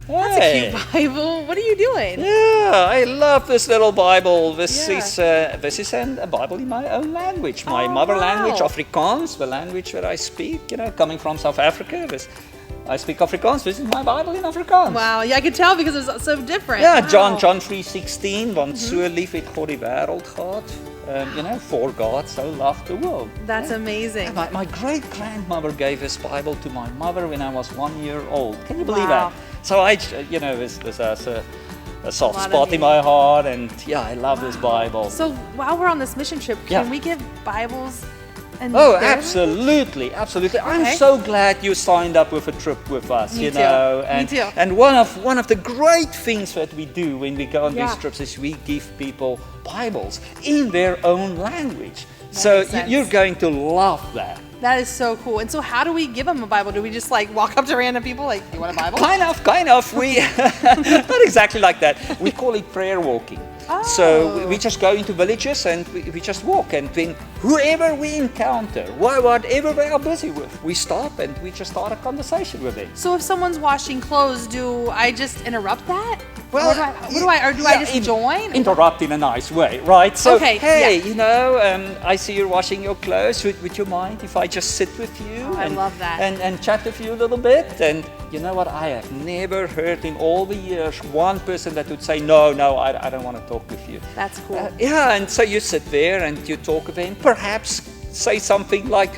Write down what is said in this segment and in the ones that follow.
That's a cute Bible. What are you doing? Yeah, I love this little Bible. This is a Bible in my own language, my mother language, Afrikaans, the language that I speak. Coming from South Africa, I speak Afrikaans. This is my Bible in Afrikaans. Wow, yeah, I could tell because it's so different. Yeah, wow. John 3:16, want so lief het God die wêreld gehad. For God so loved the world. That's amazing. My great-grandmother gave this Bible to my mother when I was 1 year old. Can you believe that? So this has a soft spot in my heart, and I love this Bible. So while we're on this mission trip, can we give Bibles? Absolutely. Okay. I'm so glad you signed up with a trip with us. Me too. And one of the great things that we do when we go on these trips is we give people Bibles in their own language. So you're going to love that. That is so cool. And so how do we give them a Bible? Do we just walk up to random people like, you want a Bible? Kind of. We not exactly like that. We call it prayer walking. Oh. So we just go into villages and we just walk, and then whoever we encounter, whatever they are busy with, we stop and we just start a conversation with them. So if someone's washing clothes, do I just interrupt that? Well, do I just join? Interrupt in a nice way, right? So, hey, yeah. I see you're washing your clothes. Would you mind if I just sit with you? I love that. And chat with you a little bit? And you know what? I have never heard in all the years one person that would say, no, I don't want to talk with you. That's cool. And so you sit there and you talk with them. Perhaps say something like,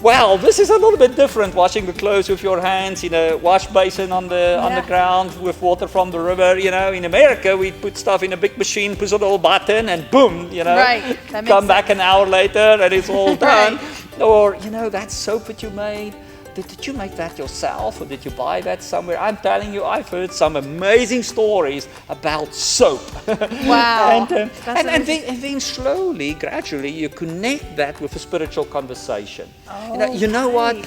well, this is a little bit different, washing the clothes with your hands in a wash basin on the ground with water from the river. In America, we put stuff in a big machine, push a little button, and boom, Right. come back an hour later and it's all done. Right. Or, that soap that you made, did you make that yourself or did you buy that somewhere? I'm telling you, I've heard some amazing stories about soap. Wow. and then slowly, gradually, you connect that with a spiritual conversation. Oh, you know what?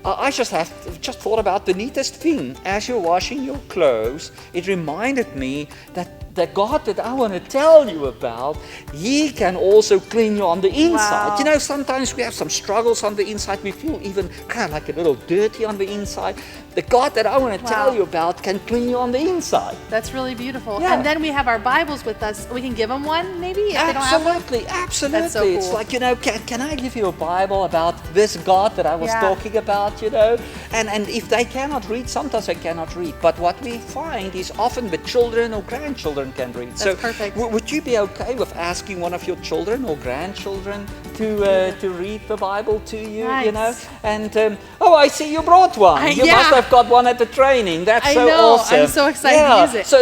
I just thought about the neatest thing. As you're washing your clothes, it reminded me that the God that I want to tell you about, He can also clean you on the inside. Wow. Sometimes we have some struggles on the inside. We feel even kind of like a little dirty on the inside. The God that I want to tell you about can clean you on the inside. That's really beautiful. Yeah. And then we have our Bibles with us. We can give them one, maybe, if they don't have one? Absolutely. That's so cool. It's like, can I give you a Bible about this God that I was talking about, And if they cannot read, sometimes they cannot read. But what we find is often the children or grandchildren can read. That's perfect. Would you be okay with asking one of your children or grandchildren to read the Bible to you, Nice. And, I see you brought one. You must have got one at the training. That's I so know. awesome. I'm so excited to use it. So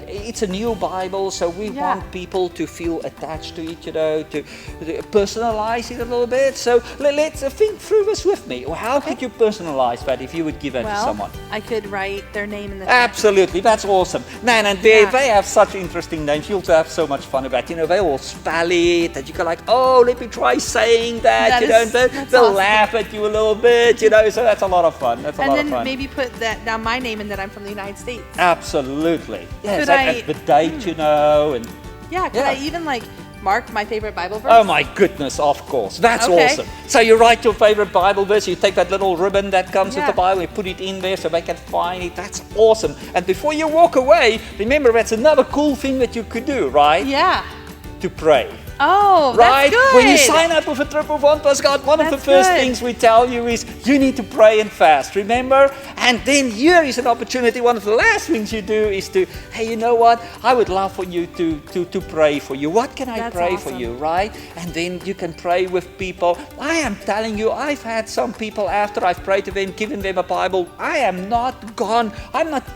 it's a new Bible, so we want people to feel attached to it, to personalize it a little bit. So let's think through this with me. How could you personalize that if you would give that to someone? I could write their name in the Absolutely, that's awesome. Man, and they have such interesting names. You'll have so much fun about it. They all spell it, and you go like, let me try saying that, and they'll awesome. laugh at you a little bit, so that's a lot of fun. That's a lot of fun. And then maybe put down my name and that I'm from the United States. Absolutely. Yes, Could the date, and... Could I even mark my favorite Bible verse? Oh my goodness, of course. That's awesome. So you write your favorite Bible verse, you take that little ribbon that comes with the Bible, you put it in there so they can find it. That's awesome. And before you walk away, remember that's another cool thing that you could do, right? Yeah. To pray. Oh, right? That's good. When you sign up with a trip of One Plus God, one of the first things we tell you is you need to pray and fast, remember? And then here is an opportunity. One of the last things you do is to, hey, you know what? I would love for you to pray for you. What can I pray for you, right? And then you can pray with people. I am telling you, I've had some people after I've prayed to them, given them a Bible. I'm not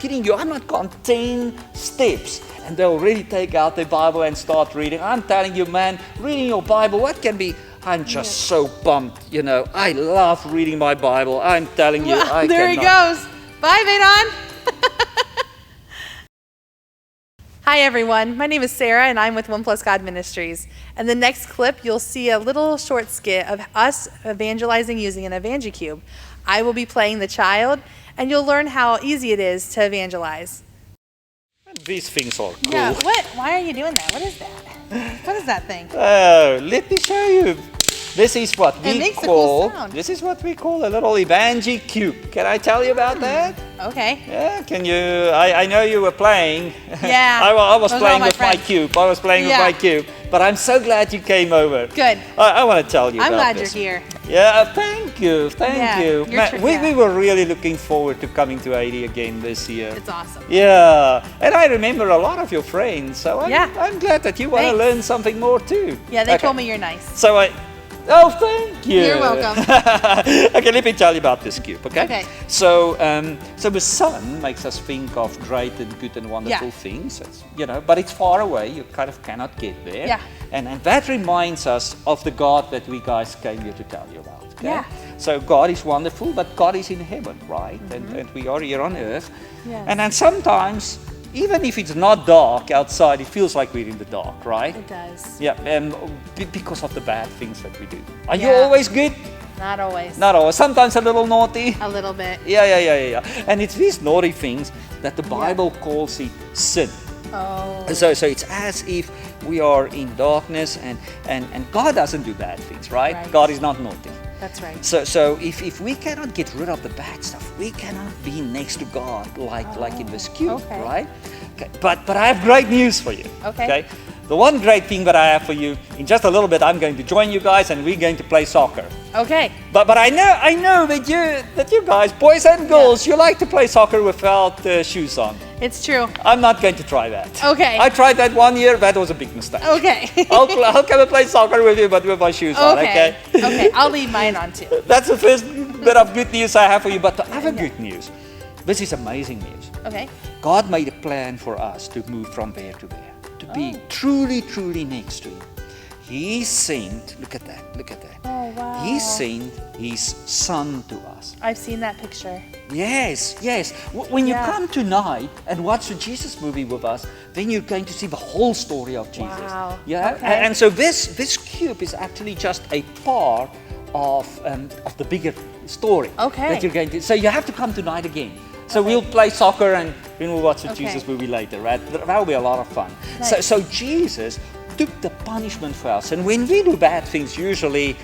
kidding you, I'm not gone 10 steps. And they already take out their Bible and start reading. I'm telling you, man, reading your Bible, what can be? I'm just so pumped, I love reading my Bible. I'm telling you, I there he goes. Bye, Vedon. Hi, everyone. My name is Sarah, and I'm with One Plus God Ministries. And the next clip, you'll see a little short skit of us evangelizing using an EvangeCube. I will be playing the child, and you'll learn how easy it is to evangelize. These things are cool. Yeah, why are you doing that? What is that? What is that thing? Oh, let me show you. This is what It we makes a cool call. sound. This is what we call a little Cube. Can I tell you about that? Okay. Yeah. Can you? I know you were playing. Yeah. I was Those are all playing my with my friends. cube. I was playing with Yeah. my cube. But I'm so glad you came over. Good. I want to tell you I'm about glad this. you're here. Yeah, thank you, thank Yeah, you. you're We were really looking forward to coming to 80 again this year. It's awesome. Yeah, and I remember a lot of your friends, so I'm, Yeah. I'm glad that you want to Thanks. learn something more too. Yeah, they Okay. told me you're nice. So thank you. You're welcome. Okay, let me tell you about this cube, okay? Okay. So, so the sun makes us think of great and good and wonderful Yeah. things, but it's far away. You kind of cannot get there. Yeah. And that reminds us of the God that we guys came here to tell you about. Okay? Yeah. So God is wonderful, but God is in heaven, right? And we are here on earth. Yes. And then sometimes, even if it's not dark outside, it feels like we're in the dark, right? It does. Yeah, because of the bad things that we do. Are you Yeah. always good? Not always. Not always. Sometimes a little naughty. A little bit. Yeah. And it's these naughty things that the Bible calls it sin. Oh. So it's as if we are in darkness, and God doesn't do bad things, right? Right. God is not naughty. That's right. So if we cannot get rid of the bad stuff, we cannot be next to God like in this cube, okay. right? Okay. But I have great news for you. Okay. The one great thing that I have for you, in just a little bit, I'm going to join you guys and we're going to play soccer. Okay. But I know that you guys, boys and girls, you like to play soccer without shoes on. It's true. I'm not going to try that. Okay. I tried that one year. That was a big mistake. Okay. I'll come and play soccer with you, but with my shoes on. Okay. Okay. I'll leave mine on too. That's the first bit of good news I have for you. But the other good news, this is amazing news. Okay. God made a plan for us to move from there to there, to be truly next to Him. He sent, look at that. Oh wow. He sent His Son to us. I've seen that picture. Yes. When you Yeah. come tonight and watch the Jesus movie with us, then you're going to see the whole story of Jesus. Wow. Yeah. Okay. And so this cube is actually just a part of the bigger story. Okay. That you're going to. So you have to come tonight again. So we'll play soccer and then we'll watch the Okay. Jesus movie later, right? That will be a lot of fun. Nice. So Jesus took the punishment for us. And when we do bad things, usually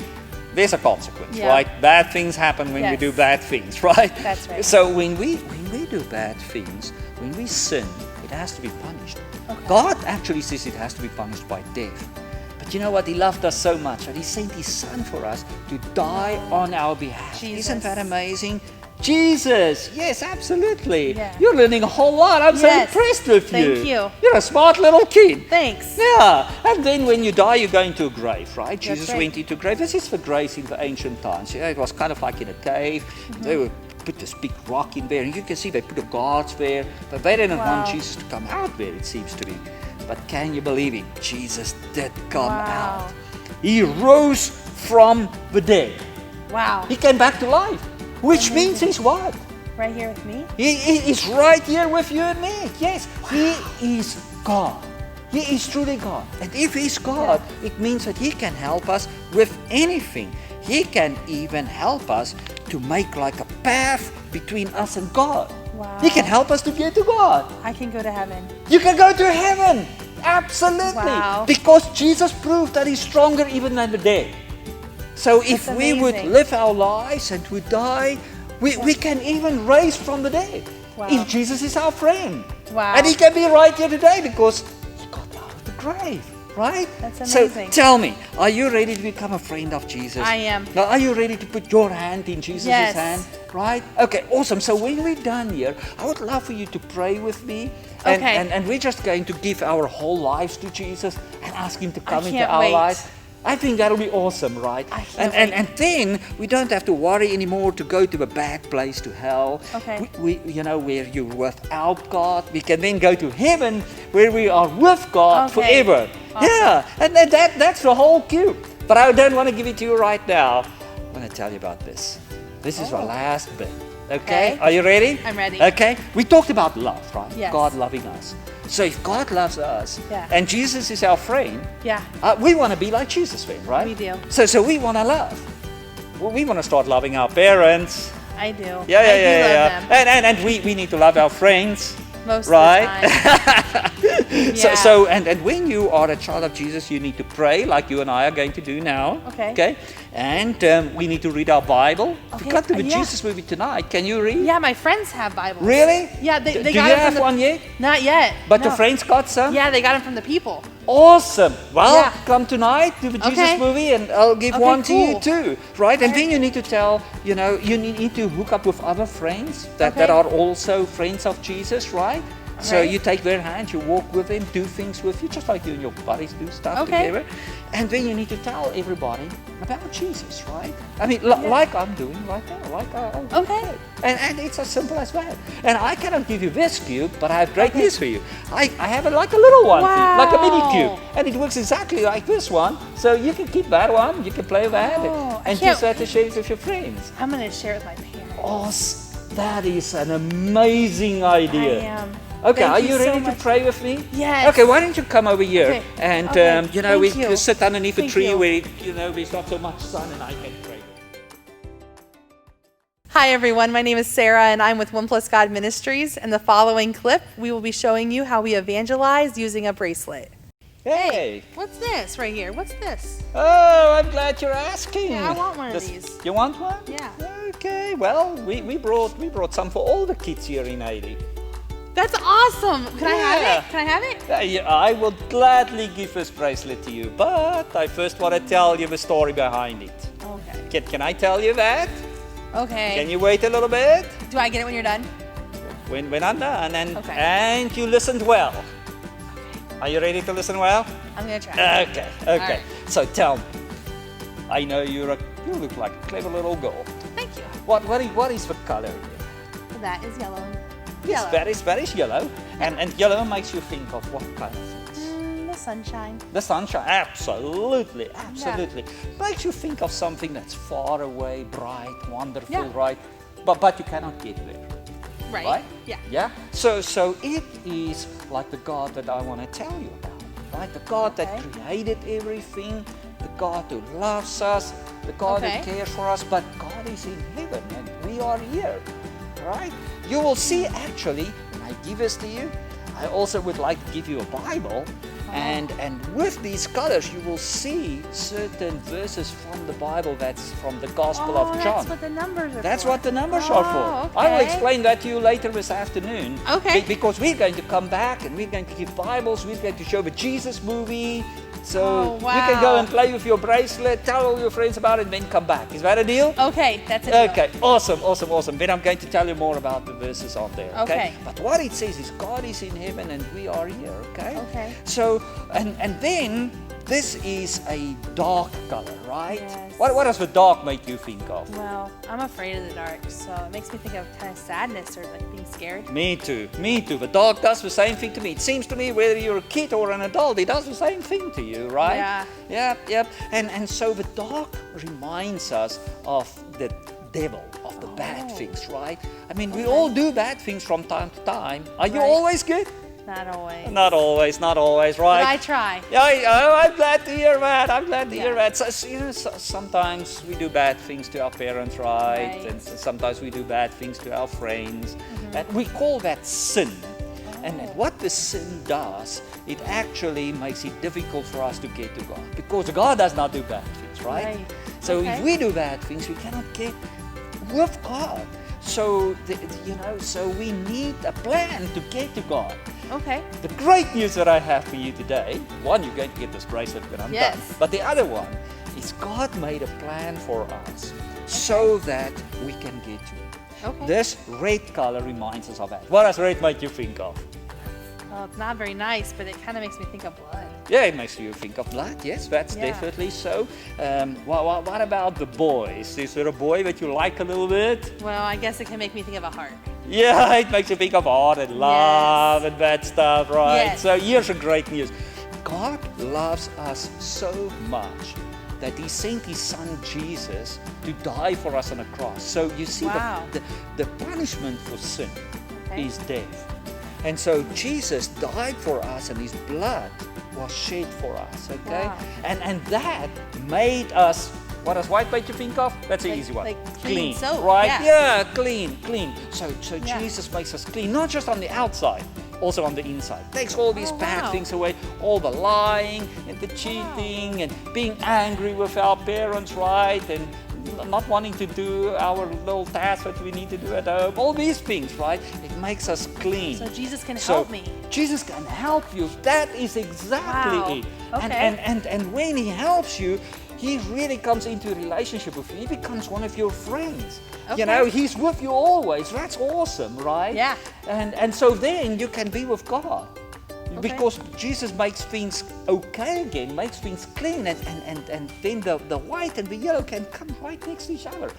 there's a consequence, Yeah. right? Bad things happen when we Yes. do bad things, right? That's right. So when we do bad things, when we sin, it has to be punished. Okay. God actually says it has to be punished by death. But you know what? He loved us so much that He sent His Son for us to die on our behalf. Jesus. Isn't that amazing? Jesus, yes, absolutely. Yeah. You're learning a whole lot. I'm so Yes. impressed with you. Thank you. You're a smart little kid. Thanks. Yeah, and then when you die, you go into a grave, right? Jesus right. went into a grave. This is for grace in the ancient times. You know, it was kind of like in a cave. They would put this big rock in there, and you can see they put the guards there, but they didn't want Wow. Jesus to come out there, it seems to be. But can you believe it? Jesus did come Wow. out. He rose from the dead. Wow. He came back to life, which means He's what? Right here with me? He is right here with you and me. Yes, He is God. He is truly God. And if He's God, it means that He can help us with anything. He can even help us to make like a path between us and God. Wow. He can help us to get to God. I can go to heaven. You can go to heaven. Absolutely. Wow. Because Jesus proved that He's stronger even than the dead. So if That's we would amazing. live our lives and would die, we can even raise from the dead. Wow. If Jesus is our friend. Wow. And He can be right here today because He got out of the grave. Right? That's So amazing. tell me, are you ready to become a friend of Jesus? I am. Now, are you ready to put your hand in Jesus' Yes. hand? Right? Okay, awesome. So when we're done here, I would love for you to pray with me. And, Okay. and we're just going to give our whole lives to Jesus and ask Him to come into can't our wait. lives. I think that'll be awesome, right? I can't And then we don't have to worry anymore to go to a bad place, to hell. Okay. We where you're without God. We can then go to heaven where we are with God Okay. forever. Awesome. Yeah, and that's the whole cube. But I don't want to give it to you right now. I want to tell you about this. This is the last bit. Okay? Okay. Are you ready? I'm ready. Okay? We talked about love, right? Yes. God loving us. So if God loves us Yeah. and Jesus is our friend, Yeah. we want to be like Jesus then, right? We do. So we want to love. Well, we want to start loving our parents. I do. Yeah. I do love them. And we need to love our friends. Most right? of the time. Yeah. So and when you are a child of Jesus, you need to pray like you and I are going to do now. Okay. And we need to read our Bible. Okay. We got the Yeah. Jesus movie tonight. Can you read? Yeah, my friends have Bibles. Really? Yeah, they Do got you them have from one yet? Not yet. But no. your friends got some? Yeah, they got them from the people. Awesome. Well, Yeah. come tonight to the Jesus Okay. movie and I'll give Okay, one to you cool. too. Right? And Okay. then you need to tell, you need to hook up with other friends that Okay. are also friends of Jesus, right? So Right. you take their hands, you walk with them, do things with you, just like you and your buddies do stuff Okay. together. And then you need to tell everybody about Jesus, right? I mean, like I'm doing right now, Okay. And it's as simple as that. And I cannot give you this cube, but I have great Okay. news for you. I have it like a little one, for you, like a mini Wow. cube. And it works exactly like this one. So you can keep that one, you can play with that, Oh, I and can't just have to share it with your friends. I'm going to share it with my parents. Oh, that is an amazing idea. I am. Okay, Thank are you so ready to much. pray with me? Yes. Okay, why don't you come over here Okay. and Okay. we Thank you. just sit underneath a Thank tree you. where there's not so much sun and I can pray. Hi, everyone. My name is Sarah, and I'm with One Plus God Ministries. In the following clip, we will be showing you how we evangelize using a bracelet. Hey. What's this right here? What's this? Oh, I'm glad you're asking. Yeah, I want one of these. You want one? Yeah. Okay. Well, we brought some for all the kids here in Haiti. That's awesome. Can I have Yeah. it? Can I have it? Yeah, I will gladly give this bracelet to you, but I first want to tell you the story behind it. Okay. Can I tell you that? Okay. Can you wait a little bit? Do I get it when you're done? When I'm done, and Okay. and you listened well. Are you ready to listen well? I'm going to try. Okay. right. So tell me. I know you look like a clever little girl. Thank you. What is the color here? That is yellow. Yes, that is yellow. And yellow makes you think of what kind of things? The sunshine. The sunshine, absolutely. Makes you think of something that's far away, bright, wonderful, Yeah. right? But you cannot get there. Right? Yeah. Yeah? So it is like the God that I want to tell you about, right? The God that Okay. created everything, the God who loves us, the God Okay. who cares for us, but God is in heaven and we are here, right? You will see actually, when I give this to you, I also would like to give you a Bible. And with these colors, you will see certain verses from the Bible that's from the Gospel of John. That's what the numbers are That's for. what the numbers are for. Okay. I will explain that to you later this afternoon. Okay. Because we're going to come back and we're going to give Bibles, we're going to show the Jesus movie. So Oh, you can go wow. and play with your bracelet, tell all your friends about it, and then come back. Is that a deal? Okay, that's a deal. Okay, awesome. Then I'm going to tell you more about the verses on there. Okay. But what it says is God is in heaven and we are here. Okay. Okay. So and then this is a dark color, right? Yes. What does the dark make you think of? Well, I'm afraid of the dark, so it makes me think of kind of sadness or like being scared. Me too. The dark does the same thing to me. It seems to me whether you're a kid or an adult, it does the same thing to you, right? Yeah. Yep. And so the dark reminds us of the devil, of the bad things, right? I mean, we all do bad things from time to time. Are you Right. always good? Not always. Not always, right? But I try. Yeah, I'm glad to hear that. Yeah. that. Sometimes we do bad things to our parents, right? Right. And sometimes we do bad things to our friends. And we call that sin. And what the sin does, it actually makes it difficult for us to get to God. Because God does not do bad things, right? Right. So Okay. if we do bad things, we cannot get with God. So, so we need a plan to get to God. Okay. The great news that I have for you today, one, you're going to get this bracelet when I'm Yes. done. But the other one is God made a plan for us so that we can get to it. Okay. This red color reminds us of that. What does red make you think of? Well, it's not very nice, but it kind of makes me think of blood. Yeah, it makes you think of blood. Yes, that's Yeah. definitely so. What about the boys? Is there a boy that you like a little bit? Well, I guess it can make me think of a heart. Yeah, it makes you think of art and love and that stuff, right? Yes. So here's the great news. God loves us so much that He sent His Son Jesus to die for us on a cross. So you see, Wow. the punishment for sin Okay. is death. And so Jesus died for us and His blood was shed for us, okay? Wow. And that made us What does white make you think of? That's an easy one. Like clean soap, right? yeah. Clean. So Yeah. Jesus makes us clean, not just on the outside, also on the inside. Takes all these bad wow. things away, all the lying and the cheating and being angry with our parents, right? And not wanting to do our little tasks that we need to do at home. All these things, right? It makes us clean. So Jesus can help me. Jesus can help you. That is exactly Wow. it. Okay. And when he helps you, he really comes into a relationship with you. He becomes one of your friends. Okay. You know, he's with you always. That's awesome, right? Yeah. And so then you can be with God. Okay. Because Jesus makes things okay again, makes things clean, and then the white and the yellow can come right next to each other.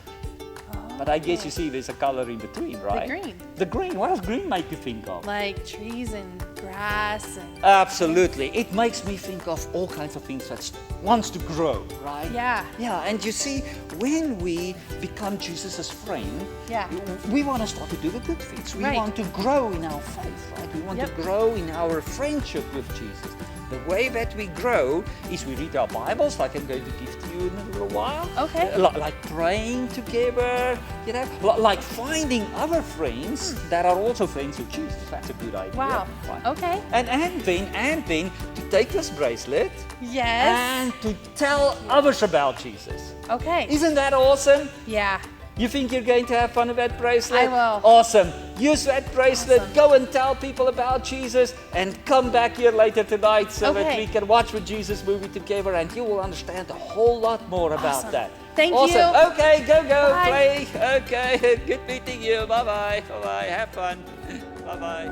But I guess you see there's a color in between, right? green. The green. What does green make you think of? Like trees and grass and Absolutely. It makes me think of all kinds of things that wants to grow, right? Yeah. Yeah, and you see, when we become Jesus' friend, Yeah. we want to start to do the good things. We Right. want to grow in our faith, right? We want Yep. to grow in our friendship with Jesus. The way that we grow is we read our Bibles, like I'm going to give to you in a little while. Okay. Like praying together, you know, like finding other friends that are also friends with Jesus. That's a good idea. Wow. Right? Okay. And then to take this bracelet Yes. and to tell others about Jesus. Okay. Isn't that awesome? Yeah. You think you're going to have fun with that bracelet? I will. Awesome. Use that bracelet, Awesome. go and tell people about Jesus, and come back here later tonight so that Okay. we can watch the Jesus movie together, and you will understand a whole lot more about Awesome. that. Thank awesome. you. Okay, go, Bye. play. Okay, good meeting you. Bye-bye. Bye-bye. Have fun. Bye-bye.